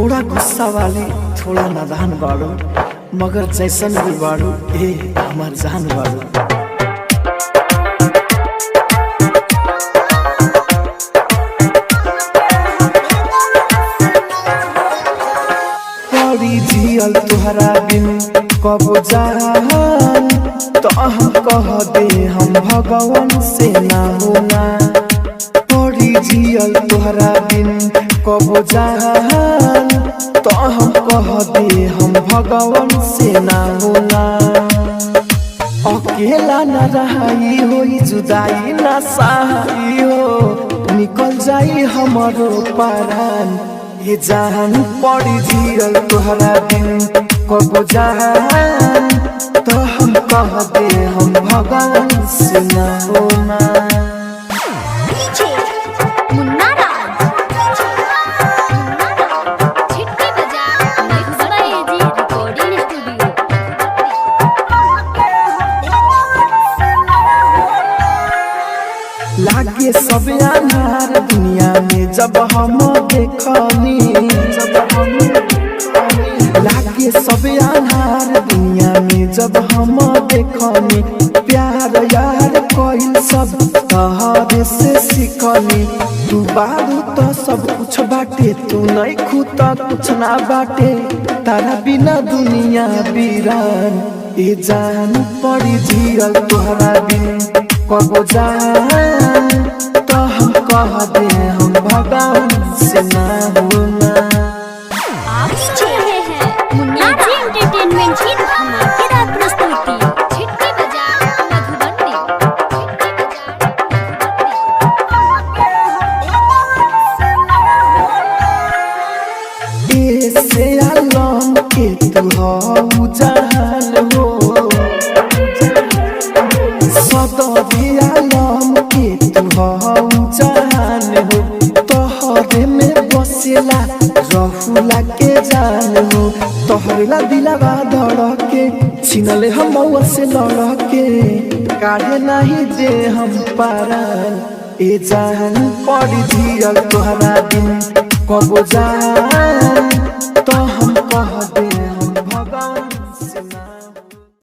थोड़ा गुस्सा वाली थोड़ा नादान बाड़ू, मगर जैसन भी बाड़ू ए हमार जान बाड़ू। पड़ी जियल तुहरा बिन कब जान, तो हम कह दे हम भगवान से ना होना। पड़ी जियल तुहरा बिन कब जान, तो हम कह दे हम भगवान से ना होना। अकेला न रहाई होई जुदाई न सहाई हो, निकल जाई हमारो परान ये जान। पड़ी जियल तुहरा बिन कब जान, तो हम कह दे हम भगवान से ना होना। लागे सब अनार दुनिया में जब हम देखनी, लागे सब अनार दुनिया में जब हम देखनी। प्यार यार कोई सब तहरे से सीखनी। तू बारू तो सब कुछ बाटे, तू नहीं खुद कुछ ना बाटे। तारा बिना दुनिया वीरान ए जान। पड़ी जियल तुहरा बिन कब जान, तो हम कह दे हम भगवान से ना होना। आप सुन रहे हैं मुन्ना एंटरटेनमेंट की धमाकेदार प्रस्तुति छिटके बजा मधुबनी। ऐसे आलम के तू हो जान हो, सदरी आलम के तू हो जान हो। तोहरे में बसेला रहुला के जान हो। तोहरेला दिलावा धड़के छीनले हम से लड़के। काढ़े नहीं दे हम पारान ए जान। पड़ी जियल तोहरा दिन कब जान, तो हम कह दे हम भगवान।